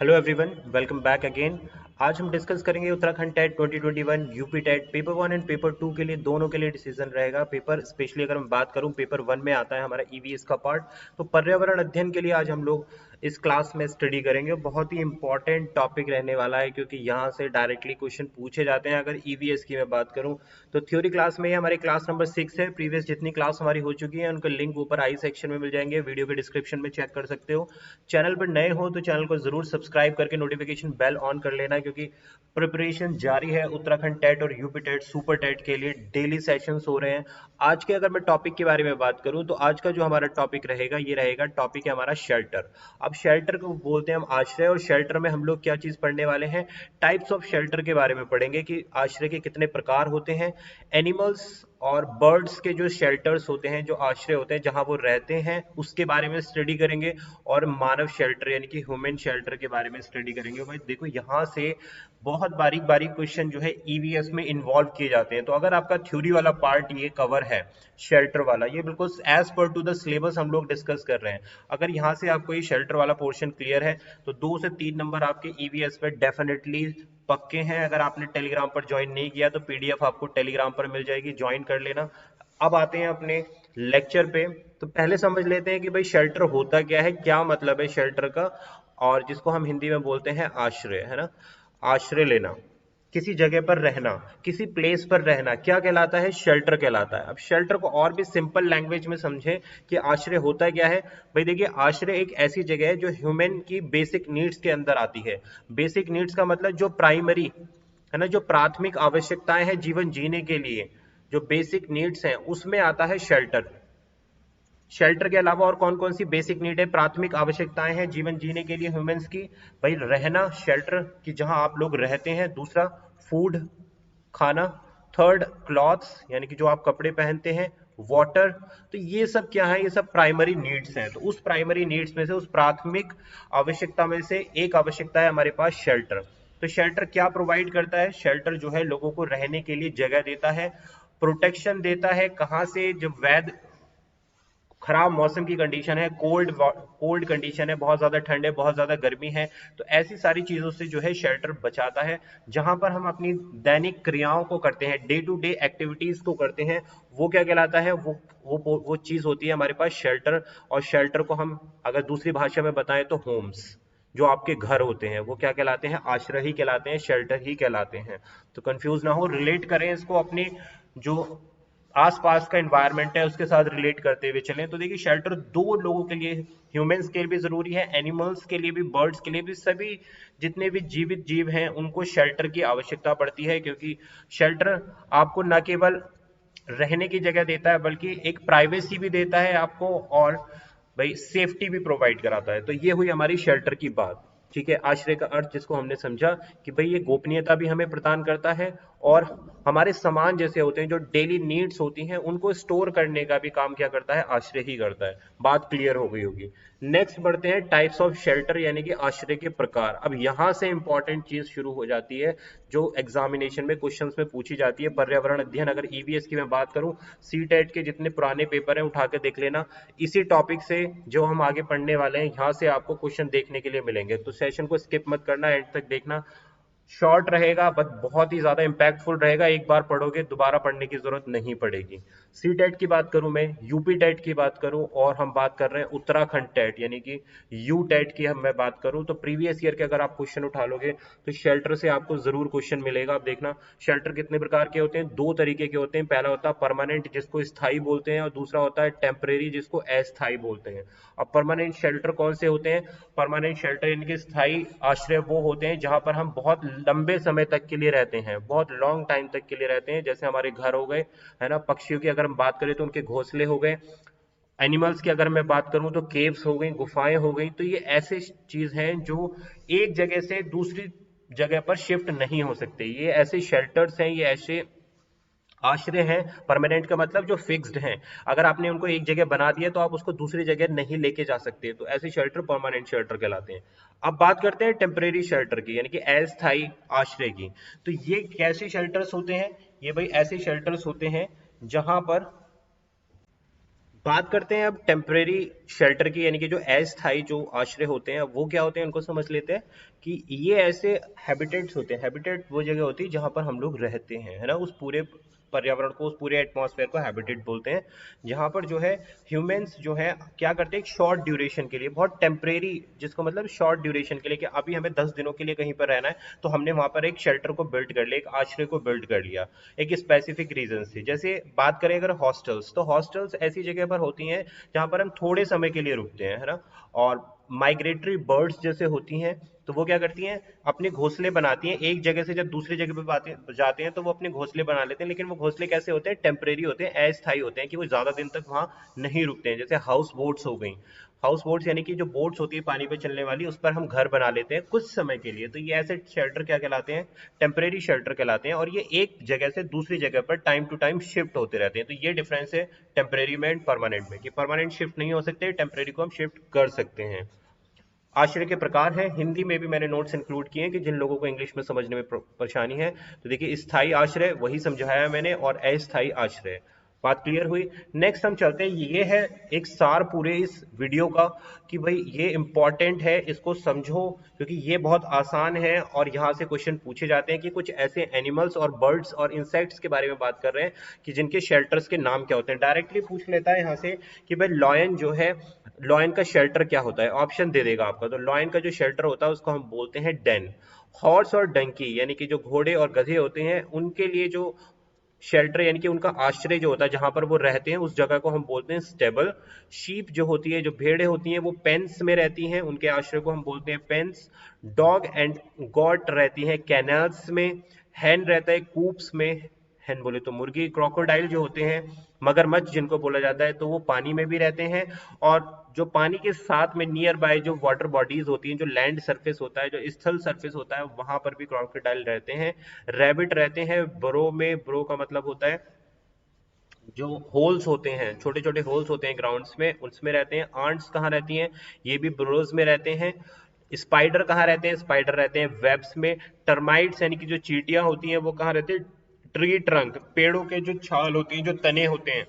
Hello everyone, welcome back again. आज हम discuss करेंगे Uttarakhand TET 2021 UP TET paper 1 and paper 2 के लिए, दोनों के लिए डिसीजन रहेगा। पेपर स्पेशली अगर मैं बात करूं, पेपर 1 में आता है हमारा ईवीएस का पार्ट। तो पर्यावरण अध्ययन के लिए आज हम लोग इस क्लास में स्टडी करेंगे। बहुत ही इंपॉर्टेंट टॉपिक रहने वाला है क्योंकि यहाँ से डायरेक्टली क्वेश्चन पूछे जाते हैं। अगर ईवीएस की मैं बात करूँ तो थ्योरी क्लास में हमारी क्लास नंबर 6 है। प्रीवियस जितनी क्लास हमारी हो चुकी है उनका लिंक ऊपर आई सेक्शन में मिल जाएंगे, वीडियो के डिस्क्रिप्शन में चेक कर सकते हो। चैनल पर नए हो तो चैनल को जरूर सब्सक्राइब करके नोटिफिकेशन बेल ऑन कर लेना, क्योंकि प्रिपरेशन जारी है उत्तराखंड टेट और यूपी टेट सुपर टेट के लिए। डेली सेशंस हो रहे हैं। आज के अगर मैं टॉपिक के बारे में बात करूं तो आज का जो हमारा टॉपिक रहेगा, ये रहेगा टॉपिक है हमारा शेल्टर। अब शेल्टर को बोलते हैं हम आश्रय, और शेल्टर में हम लोग क्या चीज पढ़ने वाले हैं, टाइप्स ऑफ शेल्टर के बारे में पढ़ेंगे कि आश्रय के कितने प्रकार होते हैं। एनिमल्स और बर्ड्स के जो शेल्टर्स होते हैं, जो आश्रय होते हैं जहां वो रहते हैं, उसके बारे में स्टडी करेंगे। और मानव शेल्टर यानी कि ह्यूमन शेल्टर के बारे में स्टडी करेंगे। भाई देखो, यहाँ से बहुत बारीक बारीक क्वेश्चन जो है ईवीएस में इन्वॉल्व किए जाते हैं। तो अगर आपका थ्योरी वाला पार्ट ये कवर है, शेल्टर वाला, ये बिल्कुल as per to the syllabus हम लोग डिस्कस कर रहे हैं। अगर यहाँ से आपको ये शेल्टर वाला पोर्शन क्लियर है तो 2 से 3 नंबर आपके ईवीएस पे डेफिनेटली पक्के हैं। अगर आपने टेलीग्राम पर ज्वाइन नहीं किया तो पीडीएफ आपको टेलीग्राम पर मिल जाएगी, ज्वाइन कर लेना। अब आते हैं अपने लेक्चर पे। तो पहले समझ लेते हैं कि भाई शेल्टर होता क्या है, क्या मतलब है शेल्टर का, और जिसको हम हिंदी में बोलते हैं आश्रय, है ना। आश्रय लेना, किसी जगह पर रहना, किसी प्लेस पर रहना, क्या कहलाता है, शेल्टर कहलाता है। अब शेल्टर को और भी सिंपल लैंग्वेज में समझें कि आश्रय होता क्या है। भाई देखिए, आश्रय एक ऐसी जगह है जो ह्यूमन की बेसिक नीड्स के अंदर आती है। बेसिक नीड्स का मतलब जो प्राइमरी है ना, जो प्राथमिक आवश्यकताएं हैं जीवन जीने के लिए, जो बेसिक नीड्स हैं, उसमें आता है शेल्टर। शेल्टर के अलावा और कौन कौन सी बेसिक नीड है, प्राथमिक आवश्यकताएं हैं जीवन जीने के लिए ह्यूमंस की। भाई रहना, शेल्टर की जहां आप लोग रहते हैं। दूसरा फूड, खाना। थर्ड क्लॉथ्स यानी कि जो आप कपड़े पहनते हैं। वाटर। तो ये सब क्या है, ये सब प्राइमरी नीड्स हैं। तो उस प्राइमरी नीड्स में से, उस प्राथमिक आवश्यकता में से एक आवश्यकता है हमारे पास शेल्टर। तो शेल्टर क्या प्रोवाइड करता है, शेल्टर जो है लोगों को रहने के लिए जगह देता है, प्रोटेक्शन देता है। कहां से, जब वैद खराब मौसम की कंडीशन है, कोल्ड कंडीशन है, बहुत ज्यादा ठंड है, बहुत ज्यादा गर्मी है, तो ऐसी सारी चीजों से जो है शेल्टर बचाता है। जहां पर हम अपनी दैनिक क्रियाओं को करते हैं, डे टू डे एक्टिविटीज को करते हैं, वो क्या कहलाता है, वो चीज होती है हमारे पास शेल्टर। और शेल्टर को हम अगर दूसरी भाषा में बताएं तो होम्स, जो आपके घर होते हैं, वो क्या कहलाते हैं, आश्रय ही कहलाते हैं, शेल्टर ही कहलाते हैं। तो कंफ्यूज ना हो, रिलेट करें इसको अपनी जो आसपास का एनवायरनमेंट है उसके साथ रिलेट करते हुए चलें। तो देखिए, शेल्टर दो लोगों के लिए, ह्यूमंस के लिए भी जरूरी है, एनिमल्स के लिए भी, बर्ड्स के लिए भी, सभी जितने भी जीवित जीव हैं उनको शेल्टर की आवश्यकता पड़ती है। क्योंकि शेल्टर आपको न केवल रहने की जगह देता है बल्कि एक प्राइवेसी भी देता है आपको, और भाई सेफ्टी भी प्रोवाइड कराता है। तो ये हुई हमारी शेल्टर की बात। ठीक है, आश्रय का अर्थ जिसको हमने समझा कि भाई ये गोपनीयता भी हमें प्रदान करता है, और हमारे सामान जैसे होते हैं, जो डेली नीड्स होती हैं, उनको स्टोर करने का भी काम क्या करता है, आश्रय ही करता है। बात क्लियर हो गई होगी। नेक्स्ट बढ़ते हैं टाइप्स ऑफ शेल्टर यानी कि आश्रय के प्रकार। अब यहां से इंपॉर्टेंट चीज शुरू हो जाती है जो एग्जामिनेशन में क्वेश्चंस में पूछी जाती है, पर्यावरण अध्ययन। अगर ईवीएस की मैं बात करूं, सी टेट के जितने पुराने पेपर हैं उठा के देख लेना, इसी टॉपिक से जो हम आगे पढ़ने वाले हैं यहाँ से आपको क्वेश्चन देखने के लिए मिलेंगे। तो सेशन को स्किप मत करना, एंड तक देखना। शॉर्ट रहेगा बट बहुत ही ज्यादा इंपैक्टफुल रहेगा। एक बार पढ़ोगे दोबारा पढ़ने की जरूरत नहीं पड़ेगी। सी टेट की बात करूं मैं, यूपी टेट की बात करूं, और हम बात कर रहे हैं उत्तराखंड टेट यानी कि यू टेट की हम मैं बात करूं, तो प्रीवियस ईयर के अगर आप क्वेश्चन उठा लोगे तो शेल्टर से आपको जरूर क्वेश्चन मिलेगा। आप देखना, शेल्टर कितने प्रकार के होते हैं, दो तरीके के होते हैं। पहला होता है परमानेंट, जिसको स्थायी बोलते हैं, और दूसरा होता है टेम्परेरी, जिसको अस्थायी बोलते हैं। अब परमानेंट शेल्टर कौन से होते हैं, परमानेंट शेल्टर यानी कि स्थायी आश्रय वो होते हैं जहां पर हम बहुत लंबे समय तक के लिए रहते हैं, बहुत लॉन्ग टाइम तक के लिए रहते हैं। जैसे हमारे घर हो गए, है ना, पक्षियों की अगर हम बात करें तो उनके घोंसले हो गए, एनिमल्स की अगर मैं बात करूं तो केव्स हो गई, गुफाएं हो गई। तो ये ऐसे चीज हैं जो एक जगह से दूसरी जगह पर शिफ्ट नहीं हो सकते। ये ऐसे शेल्टर्स हैं, ये ऐसे आश्रय हैं। परमानेंट का मतलब जो फिक्स्ड हैं, अगर आपने उनको एक जगह बना दिया तो आप उसको दूसरी जगह नहीं लेके जा सकते। तो ऐसे शेल्टर परमानेंट शेल्टर कहलाते हैं। अब बात करते हैं टेम्परेरी शेल्टर की यानी कि अस्थायी आश्रय की। तो ये कैसे शेल्टर्स होते हैं, ये भाई ऐसे शेल्टर्स होते हैं जहां पर बात करते हैं अब टेम्परेरी शेल्टर की, यानी कि जो अस्थायी जो आश्रय होते हैं वो क्या होते हैं उनको समझ लेते हैं। कि ये ऐसे हैबिटेट्स होते हैं, हैबिटेट वो जगह होती है जहां पर हम लोग रहते हैं, है ना, उस पूरे पर्यावरण को, उस पूरे एटमॉस्फेयर को हैबिटेट बोलते हैं। जहां पर जो है ह्यूमंस जो है क्या करते हैं, एक शॉर्ट ड्यूरेशन के लिए, बहुत टेम्परेरी, जिसको मतलब शॉर्ट ड्यूरेशन के लिए, कि अभी हमें 10 दिनों के लिए कहीं पर रहना है, तो हमने वहां पर एक शेल्टर को बिल्ड कर लिया, एक आश्रय को बिल्ड कर लिया एक स्पेसिफिक रीजन से। जैसे बात करें अगर हॉस्टल्स, तो हॉस्टल्स ऐसी जगह पर होती हैं जहां पर हम थोड़े समय के लिए रुकते हैं, है ना। और माइग्रेटरी बर्ड्स जैसे होती हैं, तो वो क्या करती हैं, अपने घोंसले बनाती हैं, एक जगह से जब दूसरी जगह पे जाते हैं तो वो अपने घोंसले बना लेते हैं, लेकिन वो घोंसले कैसे होते हैं, टेम्परेरी होते हैं, अस्थायी होते हैं, कि वो ज्यादा दिन तक वहां नहीं रुकते हैं। जैसे हाउस बोट्स हो गई, हाउस बोट्स यानी कि जो बोट्स होती है पानी पे चलने वाली, उस पर हम घर बना लेते हैं कुछ समय के लिए, तो ये ऐसे शेल्टर क्या कहलाते हैं, टेम्परेरी शेल्टर कहलाते हैं। और ये एक जगह से दूसरी जगह पर टाइम टू टाइम शिफ्ट होते रहते हैं। तो ये डिफरेंस है टेम्परेरी में एंड परमानेंट में, कि परमानेंट शिफ्ट नहीं हो सकते, टेम्परेरी को हम शिफ्ट कर सकते हैं। आश्रय के प्रकार हैं, हिंदी में भी मैंने नोट्स इंक्लूड किए हैं कि जिन लोगों को इंग्लिश में समझने में परेशानी है। तो देखिए, स्थायी आश्रय वही समझाया मैंने, और अस्थायी आश्रय। बात क्लियर हुई। नेक्स्ट हम चलते हैं, ये है एक सार पूरे इस वीडियो का, कि भाई ये इंपॉर्टेंट है, इसको समझो, क्योंकि ये बहुत आसान है और यहाँ से क्वेश्चन पूछे जाते हैं। कि कुछ ऐसे एनिमल्स और बर्ड्स और इंसेक्ट्स के बारे में बात कर रहे हैं कि जिनके शेल्टर्स के नाम क्या होते हैं। डायरेक्टली पूछ लेता है यहाँ से कि भाई लॉयन जो है, लॉयन का शेल्टर क्या होता है, ऑप्शन दे देगा आपका। तो लॉयन का जो शेल्टर होता है उसको हम बोलते हैं डेन। हॉर्स और डंकी यानी कि जो घोड़े और गधे होते हैं, उनके लिए जो शेल्टर यानी कि उनका आश्रय जो होता है, जहां पर वो रहते हैं, उस जगह को हम बोलते हैं स्टेबल। शीप जो होती है, जो भेड़ें होती हैं, वो पेन्स में रहती हैं, उनके आश्रय को हम बोलते हैं पेन्स। डॉग एंड गॉट रहती हैं कैनल्स में। हैन रहता है कूप्स में, हैन बोले तो मुर्गी। क्रोकोडाइल जो होते हैं, मगरमच्छ जिनको बोला जाता है, तो वो पानी में भी रहते हैं। और जो पानी के साथ में नियर बाय जो वाटर बॉडीज होती हैं, जो लैंड सरफेस होता है, जो स्थल सरफेस होता है, वहां पर भी क्रोकोडाइल रहते हैं। रैबिट रहते हैं बरो में, बरो का मतलब होता है जो होल्स होते हैं, छोटे छोटे होल्स होते हैं ग्राउंड्स में, उसमें रहते हैं। आंट्स कहाँ रहती हैं, ये भी ब्रोज में रहते हैं। स्पाइडर कहाँ रहते हैं, स्पाइडर रहते हैं वेब्स में। टर्माइट्स यानी कि जो चींटियां होती हैं, वो कहाँ रहते हैं, ट्री ट्रंक, पेड़ों के जो छाल होती हैं, जो तने होते हैं,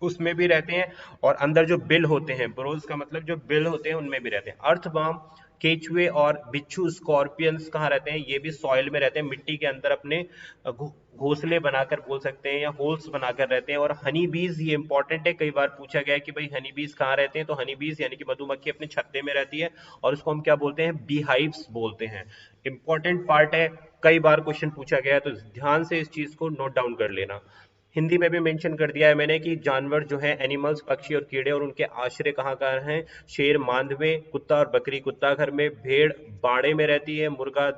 उसमें भी रहते हैं। और अंदर जो बिल होते हैं, ब्रोज का मतलब जो बिल होते हैं, उनमें भी रहते हैं। अर्थवर्म, केचुए और बिच्छू, स्कॉर्पियंस कहाँ रहते हैं, ये भी सॉइल में रहते हैं, मिट्टी के अंदर अपने घोंसले बनाकर बोल सकते हैं, या होल्स बनाकर रहते हैं। और हनी बीज, ये इंपॉर्टेंट है, कई बार पूछा गया है कि भाई हनी बीज कहाँ रहते हैं, तो हनी बीज यानी कि मधुमक्खी अपने छत्ते में रहती है, और उसको हम क्या बोलते हैं, बी हाइव्स बोलते हैं। इंपॉर्टेंट पार्ट है, कई बार क्वेश्चन पूछा गया है, तो ध्यान से इस चीज को नोट डाउन कर लेना। हिंदी में भी मेंशन कर दिया है मैंने कि जानवर जो है, एनिमल्स, पक्षी और कीड़े, और उनके आश्रय कहाँ कहाँ हैं। शेर मांद में, कुत्ता और बकरी कुत्ता घर में, भेड़ बाड़े में रहती है, मुर्गा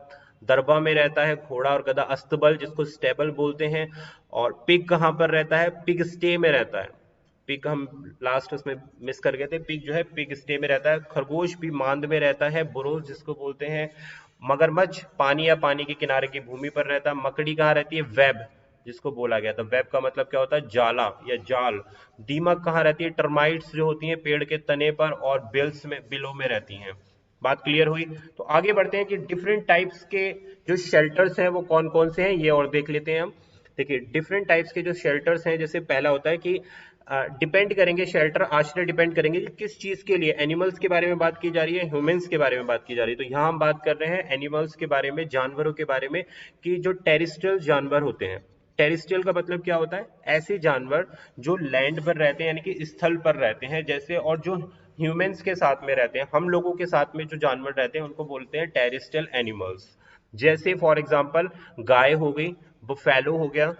दरबा में रहता है, घोड़ा और गधा अस्तबल जिसको स्टेबल बोलते हैं। और पिग कहाँ पर रहता है, पिग स्टे में रहता है। पिग हम लास्ट उसमें मिस कर गए थे, पिग जो है पिग स्टे में रहता है। खरगोश भी मांद में रहता है, बुरोज जिसको बोलते हैं। मगरमच्छ पानी या पानी के किनारे की भूमि पर रहता है। मकड़ी कहाँ रहती है, वेब जिसको बोला गया था। वेब का मतलब क्या होता है, जाला या जाल। दीमक कहाँ रहती है, टर्माइट्स जो होती हैं पेड़ के तने पर और बिल्स में, बिलों में रहती हैं। बात क्लियर हुई। तो आगे बढ़ते हैं कि डिफरेंट टाइप्स के जो शेल्टर्स हैं वो कौन कौन से हैं, ये और देख लेते हैं हम। देखिए, डिफरेंट टाइप्स के जो शेल्टर्स हैं, जैसे पहला होता है कि डिपेंड करेंगे, शेल्टर आश्रय डिपेंड करेंगे कि किस चीज के लिए। एनिमल्स के बारे में बात की जा रही है, ह्यूमंस के बारे में बात की जा रही है। तो यहाँ हम बात कर रहे हैं एनिमल्स के बारे में, जानवरों के बारे में, कि जो टेरिस्ट्रियल जानवर होते हैं। टेरिस्ट्रियल का मतलब क्या होता है, ऐसे जानवर जो लैंड पर रहते हैं, यानी कि स्थल पर रहते हैं, जैसे, और जो ह्यूमंस के साथ में रहते हैं, हम लोगों के साथ में जो जानवर रहते हैं, उनको बोलते हैं टेरिस्ट्रियल एनिमल्स। जैसे फॉर एग्जांपल गाय हो गई, बुफेलो हो गया,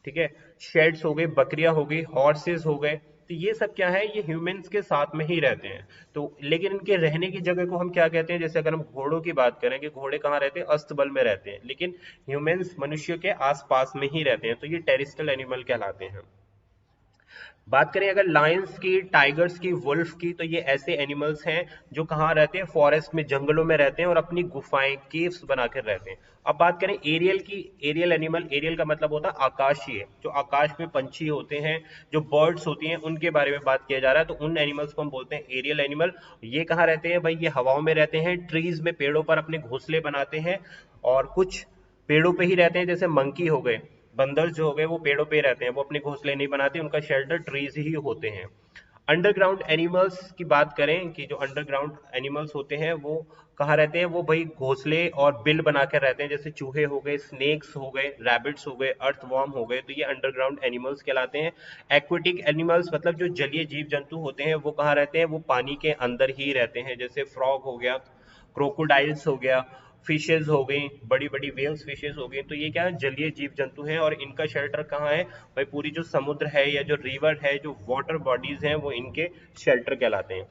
ठीक है, शेड्स हो गई, बकरियां हो गई, हॉर्सेस हो गए। तो ये सब क्या है, ये ह्यूमंस के साथ में ही रहते हैं। तो लेकिन इनके रहने की जगह को हम क्या कहते हैं, जैसे अगर हम घोड़ों की बात करें कि घोड़े कहाँ रहते हैं, अस्तबल में रहते हैं, लेकिन ह्यूमंस मनुष्य के आसपास में ही रहते हैं, तो ये टेरिस्ट्रियल एनिमल कहलाते हैं। बात करें अगर लायंस की, टाइगर्स की, वुल्फ की, तो ये ऐसे एनिमल्स हैं जो कहाँ रहते हैं, फॉरेस्ट में, जंगलों में रहते हैं, और अपनी गुफाएं, केव्स बनाकर रहते हैं। अब बात करें एरियल की, एरियल एनिमल, एरियल का मतलब होता है आकाशीय, जो आकाश में पंछी होते हैं, जो बर्ड्स होती हैं, उनके बारे में बात किया जा रहा है। तो उन एनिमल्स को हम बोलते हैं एरियल एनिमल। ये कहाँ रहते हैं भाई, ये हवाओं में रहते हैं, ट्रीज में, पेड़ों पर अपने घोंसले बनाते हैं, और कुछ पेड़ों पे ही रहते हैं, जैसे मंकी हो गए, बंदर जो हो गए वो पेड़ों पे रहते हैं, वो अपने घोंसले नहीं बनाते, उनका शेल्टर ट्रीज ही होते हैं। अंडरग्राउंड एनिमल्स की बात करें कि जो अंडरग्राउंड एनिमल्स होते हैं वो कहाँ रहते हैं, वो भाई घोंसले और बिल बनाकर रहते हैं, जैसे चूहे हो गए, स्नेक्स हो गए, रैबिट्स हो गए, अर्थवॉर्म हो गए, तो ये अंडरग्राउंड एनिमल्स कहलाते हैं। एक्वेटिक एनिमल्स मतलब जो जलीय जीव जंतु होते हैं वो कहाँ रहते हैं, वो पानी के अंदर ही रहते हैं, जैसे फ्रॉग हो गया, क्रोकोडाइल्स हो गया, फिशेज हो गई, बड़ी बड़ी वेल्स फिशेज हो गई, तो ये क्या है, जलीय जीव जंतु हैं और इनका शेल्टर कहाँ है भाई, पूरी जो समुद्र है या जो रिवर है, जो वाटर बॉडीज हैं, वो इनके शेल्टर कहलाते हैं।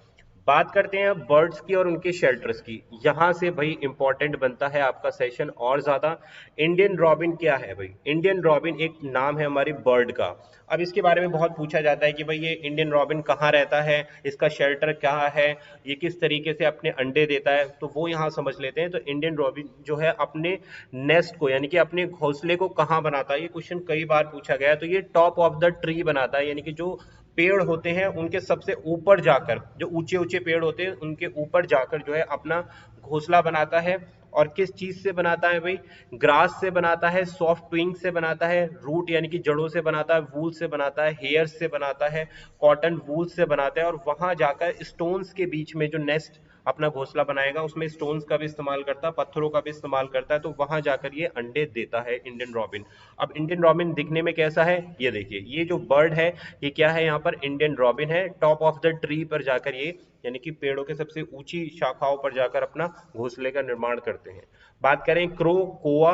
बात करते हैं अब बर्ड्स की और उनके शेल्टर्स की। यहाँ से भाई इंपॉर्टेंट बनता है आपका सेशन और ज्यादा। इंडियन रॉबिन क्या है भाई, इंडियन रॉबिन एक नाम है हमारी बर्ड का। अब इसके बारे में बहुत पूछा जाता है कि भाई ये इंडियन रॉबिन कहाँ रहता है, इसका शेल्टर क्या है, ये किस तरीके से अपने अंडे देता है, तो वो यहाँ समझ लेते हैं। तो इंडियन रॉबिन जो है अपने नेस्ट को यानी कि अपने घोंसले को कहाँ बनाता है, ये क्वेश्चन कई बार पूछा गया है। तो ये टॉप ऑफ द ट्री बनाता है, यानी कि जो पेड़ होते हैं उनके सबसे ऊपर जाकर, जो ऊंचे ऊंचे पेड़ होते हैं उनके ऊपर जाकर जो है अपना घोंसला बनाता है। और किस चीज से बनाता है भाई, ग्रास से बनाता है, सॉफ्ट ट्विंग से बनाता है, रूट यानी कि जड़ों से बनाता है, वूल से बनाता है, हेयर से बनाता है, कॉटन वूल से बनाता है, और वहां जाकर स्टोन्स के बीच में जो नेस्ट अपना घोंसला बनाएगा उसमें स्टोन्स का भी इस्तेमाल करता है, पत्थरों का भी इस्तेमाल करता है, तो वहां जाकर ये अंडे देता है इंडियन रॉबिन। अब इंडियन रॉबिन दिखने में कैसा है, ये देखिए, ये जो बर्ड है ये क्या है, यहाँ पर इंडियन रॉबिन है। टॉप ऑफ द ट्री पर जाकर ये यानी कि पेड़ों के सबसे ऊंची शाखाओं पर जाकर अपना घोंसले का निर्माण करते हैं। बात करें क्रो, कोआ,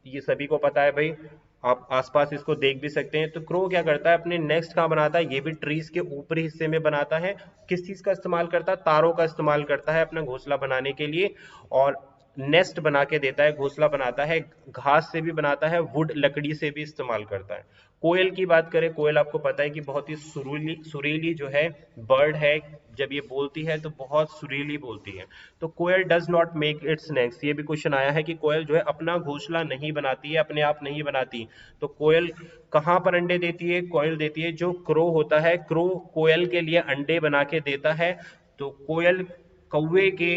ये सभी को पता है भाई, आप आसपास इसको देख भी सकते हैं। तो क्रो क्या करता है, अपने नेस्ट कहाँ बनाता है, ये भी ट्रीज के ऊपरी हिस्से में बनाता है। किस चीज का इस्तेमाल करता है, तारों का इस्तेमाल करता है अपना घोंसला बनाने के लिए, और नेस्ट बना के देता है, घोंसला बनाता है, घास से भी बनाता है, वुड लकड़ी से भी इस्तेमाल करता है। कोयल की बात करें, कोयल आपको पता है कि बहुत ही सुरीली सुरीली जो है बर्ड है, जब ये बोलती है तो बहुत सुरीली बोलती है। तो कोयल does not make its nest, ये भी क्वेश्चन आया है कि कोयल जो है अपना घोंसला नहीं बनाती है, अपने आप नहीं बनाती। तो कोयल कहाँ पर अंडे देती है, कोयल देती है जो क्रो होता है, क्रो कोयल के लिए अंडे बना के देता है। तो कोयल कौवे के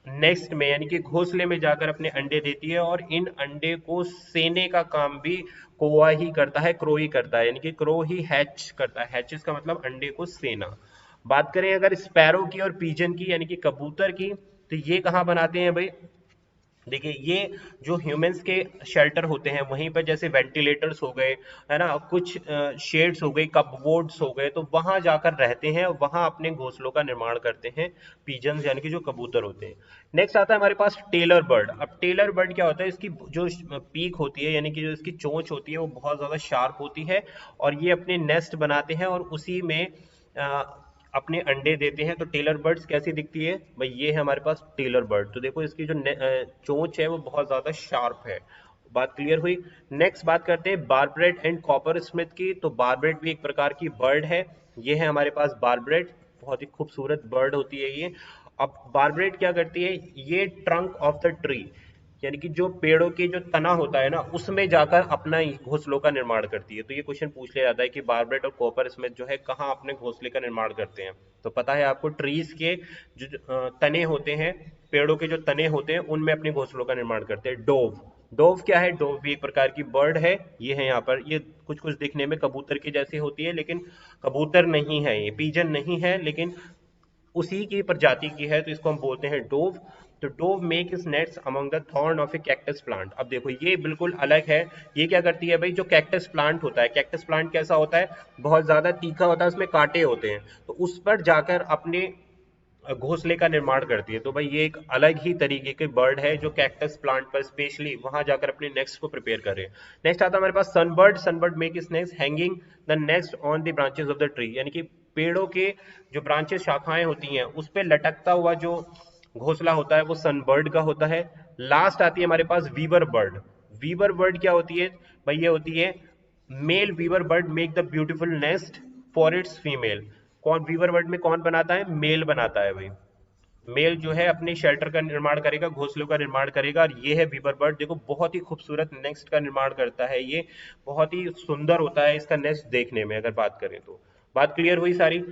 नेक्स्ट में यानी कि घोंसले में जाकर अपने अंडे देती है, और इन अंडे को सेने का काम भी कौवा ही करता है, क्रो ही करता है, यानी कि क्रो ही हैच करता है, हैचेस का मतलब अंडे को सेना। बात करें अगर स्पैरो की और पीजन की यानी कि कबूतर की, तो ये कहाँ बनाते हैं भाई, देखिए ये जो ह्यूमंस के शेल्टर होते हैं वहीं पर, जैसे वेंटिलेटर्स हो गए, है ना, कुछ शेड्स हो गए, कपबोर्ड्स हो गए, तो वहां जाकर रहते हैं, वहां अपने घोंसलों का निर्माण करते हैं पीजन्स यानी कि जो कबूतर होते हैं। नेक्स्ट आता है हमारे पास टेलर बर्ड। अब टेलर बर्ड क्या होता है, इसकी जो पीक होती है यानी कि जो इसकी चोंच होती है वो बहुत ज्यादा शार्प होती है, और ये अपने नेस्ट बनाते हैं और उसी में अपने अंडे देते हैं। तो टेलर बर्ड्स कैसी दिखती है भाई, ये है हमारे पास टेलर बर्ड। तो देखो इसकी जो चोंच है वो बहुत ज्यादा शार्प है। बात क्लियर हुई। नेक्स्ट बात करते हैं बारब्रेट एंड कॉपर स्मिथ की। तो बारब्रेट भी एक प्रकार की बर्ड है, ये है हमारे पास बारब्रेट, बहुत ही खूबसूरत बर्ड होती है ये। अब बारब्रेट क्या करती है, ये ट्रंक ऑफ द ट्री यानी कि जो पेड़ों के जो तना होता है ना उसमें जाकर अपना घोंसलों का निर्माण करती है। तो ये क्वेश्चन पूछ लिया जाता है कि बारब्रेट और कॉपर स्मिथ जो है कहाँ अपने घोंसले का निर्माण करते हैं। तो पता है आपको, ट्रीज के जो तने होते हैं, पेड़ों के जो तने होते हैं उनमें अपने घोंसलों का निर्माण करते हैं। डोव, डोव क्या है, डोव भी एक प्रकार की बर्ड है। ये है यहाँ पर, ये कुछ कुछ दिखने में कबूतर की जैसी होती है, लेकिन कबूतर नहीं है, ये पीजन नहीं है, लेकिन उसी की प्रजाति की है, तो इसको हम बोलते हैं डोव। तो dove make is nets among the thorn of A cactus plant. अब देखो ये बिल्कुल अलग है, ये क्या करती है भाई, जो कैक्टस प्लांट होता है, कैक्टस प्लांट कैसा होता है, बहुत ज्यादा तीखा होता है, उसमें कांटे होते हैं, तो उस पर जाकर अपने घोंसले का निर्माण करती है। तो भाई ये एक अलग ही तरीके के बर्ड है जो कैक्टस प्लांट पर स्पेशली वहां जाकर अपने नेक्स्ट को प्रिपेयर कर रहे हैं। नेक्स्ट आता है हमारे पास sunbird. Sunbird make its nest hanging the nest on the branches of the tree, यानी कि पेड़ों के जो ब्रांचेस शाखाएं होती हैं उस पर लटकता हुआ जो घोंसला होता है वो सनबर्ड का होता है। लास्ट आती है हमारे पास वीवर बर्ड। वीवर बर्ड क्या होती है भाई, ये होती है male weaver bird make the beautiful nest for its female. कौन वीवर बर्ड में कौन बनाता है, मेल बनाता है भाई, मेल जो है अपने शेल्टर का निर्माण करेगा, घोंसलों का निर्माण करेगा। और ये है वीवर बर्ड, देखो बहुत ही खूबसूरत नेस्ट का निर्माण करता है, ये बहुत ही सुंदर होता है इसका नेस्ट देखने में, अगर बात करें तो। बात क्लियर हुई सारी।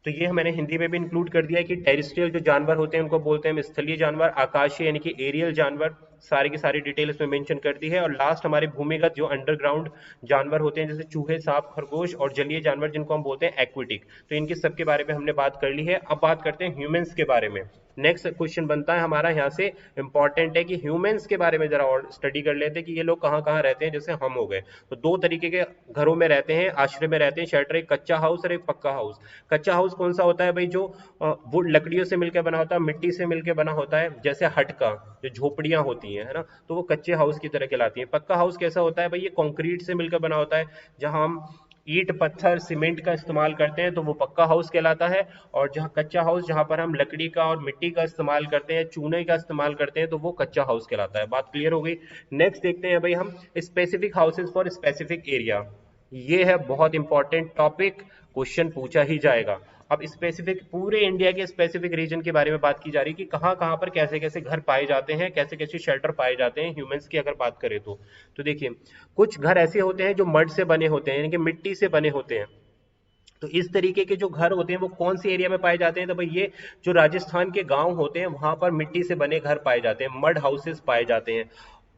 तो ये मैंने हिंदी में भी इंक्लूड कर दिया है कि टेरिस्ट्रियल जो जानवर होते हैं उनको बोलते हैं हम स्थलीय जानवर, आकाशीय यानी कि एरियल जानवर, सारी की सारी डिटेल इसमें मेंशन कर दी है। और लास्ट हमारे भूमिगत जो अंडरग्राउंड जानवर होते हैं जैसे चूहे, सांप, खरगोश और जलीय जानवर जिनको हम बोलते हैं एक्वेटिक, तो इनकी सबके बारे में हमने बात कर ली है। अब बात करते हैं ह्यूमंस के बारे में। नेक्स्ट क्वेश्चन बनता है हमारा यहाँ से इंपॉर्टेंट है कि ह्यूमंस के बारे में जरा और स्टडी कर लेते हैं कि ये लोग कहाँ कहाँ रहते हैं। जैसे हम हो गए तो दो तरीके के घरों में रहते हैं, आश्रय में रहते हैं, शेल्टर, एक कच्चा हाउस और एक पक्का हाउस। कच्चा हाउस कौन सा होता है भाई, जो वुड लकड़ियों से मिलकर बना होता है, मिट्टी से मिलकर बना होता है, जैसे हट का जो झोपड़ियां होती हैं, है ना, तो वो कच्चे हाउस की तरह कहलाती हैं। पक्का हाउस कैसा होता है भाई, ये कंक्रीट से मिलकर बना होता है, जहां हम ईंट, पत्थर, सीमेंट का इस्तेमाल करते हैं, तो वो पक्का हाउस कहलाता है। और जहाँ कच्चा हाउस, जहां पर हम लकड़ी का और मिट्टी का इस्तेमाल करते हैं, चूने का इस्तेमाल करते हैं, तो वो कच्चा हाउस कहलाता है। बात क्लियर हो गई। नेक्स्ट देखते हैं भाई हम specific houses for specific area. ये है बहुत इंपॉर्टेंट टॉपिक, क्वेश्चन पूछा ही जाएगा। अब स्पेसिफिक पूरे इंडिया के स्पेसिफिक रीजन के बारे में बात की जा रही है कि कहाँ कहाँ पर कैसे कैसे घर पाए जाते हैं, कैसे कैसे शेल्टर पाए जाते हैं ह्यूमंस की अगर बात करें तो देखिए कुछ घर ऐसे होते हैं जो मड से बने होते हैं, यानी कि मिट्टी से बने होते हैं। तो इस तरीके के जो घर होते हैं वो कौन सी एरिया में पाए जाते हैं, तो भाई ये जो राजस्थान के गांव होते हैं वहां पर मिट्टी से बने घर पाए जाते हैं, मड हाउसेस पाए जाते हैं।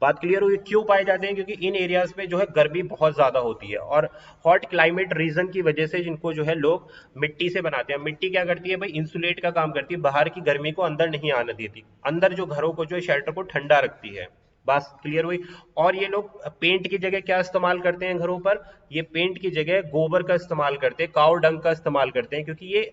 बात क्लियर हुई। क्यों पाए जाते हैं, क्योंकि इन एरियाज में जो है गर्मी बहुत ज्यादा होती है और हॉट क्लाइमेट रीजन की वजह से जिनको जो है लोग मिट्टी से बनाते हैं। मिट्टी क्या करती है भाई, इंसुलेट का काम करती है, बाहर की गर्मी को अंदर नहीं आने देती, अंदर जो घरों को जो शेल्टर को ठंडा रखती है। बात क्लियर हुई। और ये लोग पेंट की जगह क्या इस्तेमाल करते हैं घरों पर, ये पेंट की जगह गोबर का इस्तेमाल करते हैं, काउ डंग का इस्तेमाल करते हैं, क्योंकि ये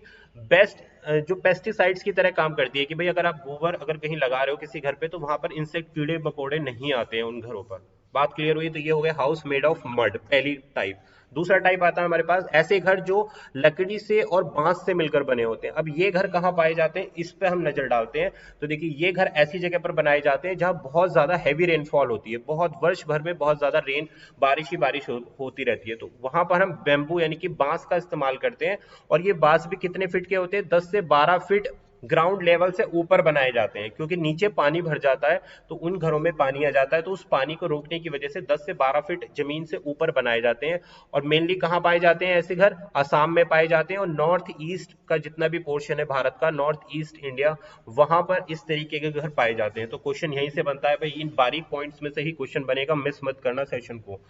बेस्ट जो पेस्टिसाइड्स की तरह काम करती है कि भाई अगर आप गोबर अगर कहीं लगा रहे हो किसी घर पे तो वहां पर इंसेक्ट, कीड़े मकोड़े नहीं आते हैं उन घरों पर। बात क्लियर हुई। तो ये हो गया हाउस मेड ऑफ मड, पहली टाइप। दूसरा टाइप आता है हमारे पास ऐसे घर जो लकड़ी से और बांस से मिलकर बने होते हैं। अब ये घर कहाँ पाए जाते हैं, इस पे हम नजर डालते हैं। तो देखिए ये घर ऐसी जगह पर बनाए जाते हैं जहां बहुत ज्यादा हैवी रेनफॉल होती है, बहुत वर्ष भर में बहुत ज्यादा बारिश ही बारिश होती रहती है, तो वहां पर हम बेम्बू यानी कि बांस का इस्तेमाल करते हैं। और ये बांस भी कितने फीट के होते हैं, 10 से 12 फीट ग्राउंड लेवल से ऊपर बनाए जाते हैं, क्योंकि नीचे पानी भर जाता है तो उन घरों में पानी आ जाता है, तो उस पानी को रोकने की वजह से 10 से 12 फीट जमीन से ऊपर बनाए जाते हैं। और मेनली कहाँ पाए जाते हैं ऐसे घर, असम में पाए जाते हैं, और नॉर्थ ईस्ट का जितना भी पोर्शन है भारत का, नॉर्थ ईस्ट इंडिया, वहां पर इस तरीके के घर पाए जाते हैं। तो क्वेश्चन यहीं से बनता है भाई, इन बारीक पॉइंट्स में से ही क्वेश्चन बनेगा, मिस मत करना सेशन को।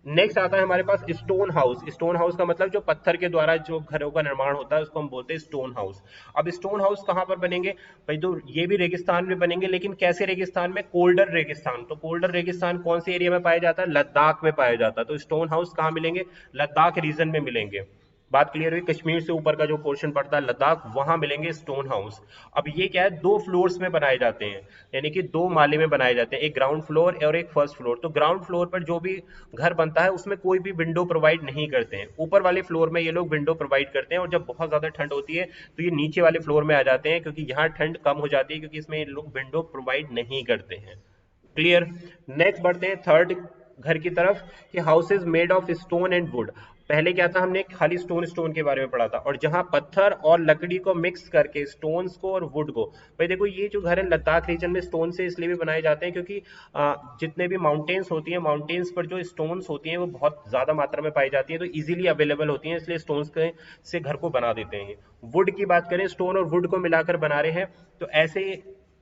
नेक्स्ट आता है हमारे पास स्टोन हाउस। स्टोन हाउस का मतलब जो पत्थर के द्वारा जो घरों का निर्माण होता है उसको हम बोलते हैं स्टोन हाउस। अब स्टोन हाउस कहाँ पर बनेंगे भाई, तो ये भी रेगिस्तान में बनेंगे, लेकिन कैसे रेगिस्तान में, कोल्डर रेगिस्तान। तो कोल्डर रेगिस्तान कौन से एरिया में पाया जाता है, लद्दाख में पाया जाता है। तो स्टोन हाउस कहाँ मिलेंगे, लद्दाख रीजन में मिलेंगे। बात क्लियर हुई। कश्मीर से ऊपर का जो पोर्शन पड़ता है लद्दाख, वहां मिलेंगे स्टोन हाउस। अब ये क्या है, 2 फ्लोर्स में बनाए जाते हैं, यानी कि 2 माले में बनाए जाते हैं, एक ग्राउंड फ्लोर और एक फर्स्ट फ्लोर। तो ग्राउंड फ्लोर पर जो भी घर बनता है उसमें कोई भी विंडो प्रोवाइड नहीं करते हैं, ऊपर वाले फ्लोर में ये लोग विंडो प्रोवाइड करते हैं। और जब बहुत ज्यादा ठंड होती है तो ये नीचे वाले फ्लोर में आ जाते हैं, क्योंकि यहाँ ठंड कम हो जाती है, क्योंकि इसमें ये लोग विंडो प्रोवाइड नहीं करते हैं। क्लियर। नेक्स्ट बढ़ते हैं थर्ड घर की तरफ कि houses made of stone and would. पहले क्या था, हमने खाली स्टोन के बारे में पढ़ा था, और जहां पत्थर और लकड़ी को मिक्स करके स्टोन्स को और वुड को, भाई देखो ये जो घर है लद्दाख रीजन में स्टोन से इसलिए भी बनाए जाते हैं क्योंकि जितने भी माउंटेन्स होती हैं, माउंटेन्स पर जो स्टोन्स होती हैं वो बहुत ज्यादा मात्रा में पाई जाती है, तो इजीली अवेलेबल होती हैं, इसलिए स्टोन्स से घर को बना देते हैं। वुड की बात करें, स्टोन और वुड को मिलाकर बना रहे हैं, तो ऐसे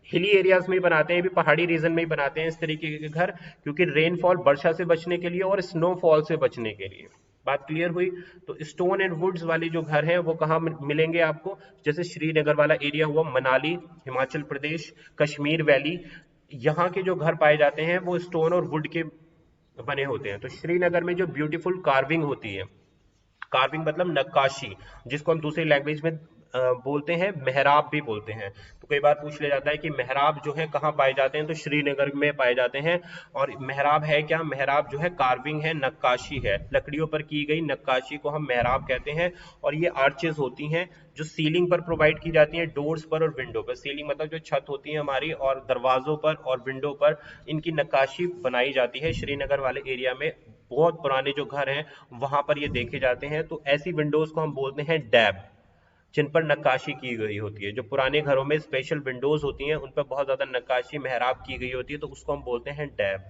हिली एरियाज में ही बनाते हैं, भी पहाड़ी रीजन में ही बनाते हैं इस तरीके के घर, क्योंकि रेनफॉल, वर्षा से बचने के लिए और स्नोफॉल से बचने के लिए। बात क्लियर हुई। तो स्टोन एंड वुड्स वाले जो घर हैं वो कहाँ मिलेंगे आपको, जैसे श्रीनगर वाला एरिया हुआ, मनाली, हिमाचल प्रदेश, कश्मीर वैली, यहाँ के जो घर पाए जाते हैं वो स्टोन और वुड के बने होते हैं। तो श्रीनगर में जो ब्यूटीफुल कार्विंग होती है, कार्विंग मतलब नक्काशी, जिसको हम दूसरी लैंग्वेज में बोलते हैं मेहराब भी बोलते हैं। तो कई बार पूछ लिया जाता है कि मेहराब जो है कहाँ पाए जाते हैं, तो श्रीनगर में पाए जाते हैं। और मेहराब है क्या, मेहराब जो है कार्विंग है, नक्काशी है, लकड़ियों पर की गई नक्काशी को हम मेहराब कहते हैं। और ये आर्चेस होती हैं जो सीलिंग पर प्रोवाइड की जाती हैं, डोर्स पर और विंडो पर। सीलिंग मतलब जो छत होती है हमारी, और दरवाजों पर और विंडो पर इनकी नक्काशी बनाई जाती है। श्रीनगर वाले एरिया में बहुत पुराने जो घर हैं वहां पर ये देखे जाते हैं। तो ऐसी विंडोज को हम बोलते हैं डैब, जिन पर नक्काशी की गई होती है। जो पुराने घरों में स्पेशल विंडोज होती हैं उन पर बहुत ज्यादा नक्काशी, मेहराब की गई होती है, तो उसको हम बोलते हैं डैब।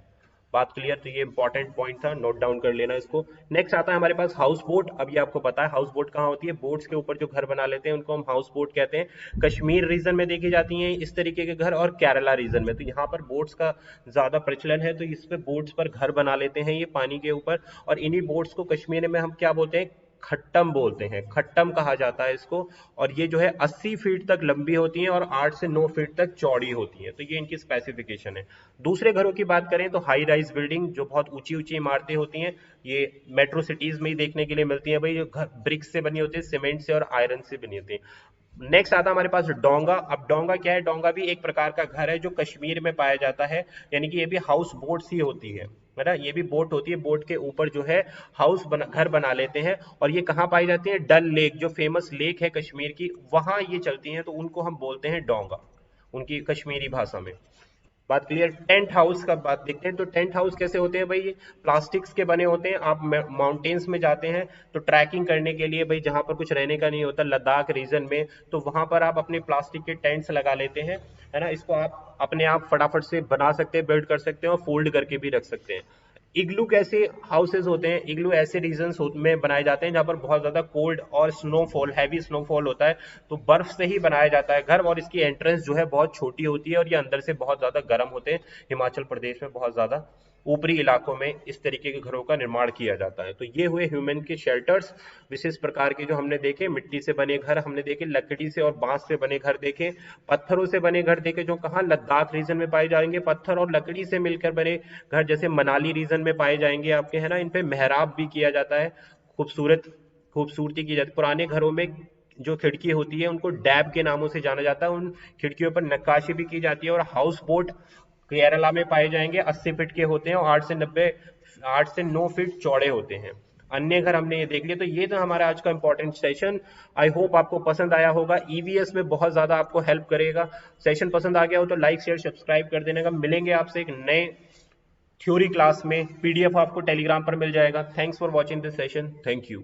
बात क्लियर? तो ये इंपॉर्टेंट पॉइंट था, नोट डाउन कर लेना इसको। नेक्स्ट आता है हमारे पास हाउस बोट। अब ये आपको पता है हाउस बोट कहाँ होती है, बोट्स के ऊपर जो घर बना लेते हैं उनको हम हाउस बोट कहते हैं। कश्मीर रीजन में देखी जाती हैं इस तरीके के घर, और केरला रीजन में, तो यहाँ पर बोट्स का ज्यादा प्रचलन है, तो इस पे बोट्स पर घर बना लेते हैं ये पानी के ऊपर। और इन्हीं बोट्स को कश्मीर में हम क्या बोलते हैं, खट्टम बोलते हैं, खट्टम कहा जाता है इसको। और ये जो है 80 फीट तक लंबी होती हैं और 8 से 9 फीट तक चौड़ी होती हैं, तो ये इनकी स्पेसिफिकेशन है। दूसरे घरों की बात करें तो हाई राइज बिल्डिंग, जो बहुत ऊंची ऊंची इमारतें होती हैं, ये मेट्रो सिटीज में ही देखने के लिए मिलती हैं भाई। घर ब्रिक्स से बनी होती है, सीमेंट से और आयरन से बनी होती है। नेक्स्ट आता है हमारे पास डोंगा। अब डोंगा क्या है, डोंगा भी एक प्रकार का घर है जो कश्मीर में पाया जाता है, यानी कि ये भी हाउस बोट्स ही होती है ना, ये भी बोट होती है, बोट के ऊपर जो है घर बना लेते हैं। और ये कहाँ पाई जाती है, डल लेक, जो फेमस लेक है कश्मीर की, वहां ये चलती हैं, तो उनको हम बोलते हैं डोंगा उनकी कश्मीरी भाषा में। बात क्लियर? टेंट हाउस का बात देखते हैं, तो टेंट हाउस कैसे होते हैं भाई, ये प्लास्टिक्स के बने होते हैं। आप माउंटेन्स में जाते हैं तो ट्रैकिंग करने के लिए भाई, जहां पर कुछ रहने का नहीं होता, लद्दाख रीजन में, तो वहां पर आप अपने प्लास्टिक के टेंट्स लगा लेते हैं, है ना। इसको आप अपने आप फटाफट से बना सकते हैं, बिल्ड कर सकते हैं और फोल्ड करके भी रख सकते हैं। इग्लू कैसे हाउसेज होते हैं, इग्लू ऐसे रीजन्स में बनाए जाते हैं जहाँ पर बहुत ज्यादा कोल्ड और स्नोफॉल, हैवी स्नोफॉल होता है, तो बर्फ से ही बनाया जाता है घर। और इसकी एंट्रेंस जो है बहुत छोटी होती है और ये अंदर से बहुत ज्यादा गर्म होते हैं। हिमाचल प्रदेश में बहुत ज्यादा ऊपरी इलाकों में इस तरीके के घरों का निर्माण किया जाता है। तो ये हुए ह्यूमन के शेल्टर्स, विशेष प्रकार के जो हमने देखे। मिट्टी से बने घर हमने देखे, लकड़ी से और बांस से बने घर देखे, पत्थरों से बने घर देखे, जो कहाँ लद्दाख रीजन में पाए जाएंगे। पत्थर और लकड़ी से मिलकर बने घर जैसे मनाली रीजन में पाए जाएंगे आपके, है ना। इन पे मेहराब भी किया जाता है, खूबसूरती की जाती है। पुराने घरों में जो खिड़की होती है उनको डैब के नामों से जाना जाता है, उन खिड़कियों पर नक्काशी भी की जाती है। और हाउस बोट केरला में पाए जाएंगे, 80 फीट के होते हैं और 8 से 9 फीट चौड़े होते हैं। अन्य घर हमने ये देख लिया। तो ये तो हमारा आज का इंपॉर्टेंट सेशन। आई होप आपको पसंद आया होगा, ईवीएस में बहुत ज्यादा आपको हेल्प करेगा। सेशन पसंद आ गया हो तो लाइक शेयर सब्सक्राइब कर देने का। मिलेंगे आपसे एक नए थ्योरी क्लास में, पीडीएफ आपको टेलीग्राम पर मिल जाएगा। Thanks for watching this session, thank you.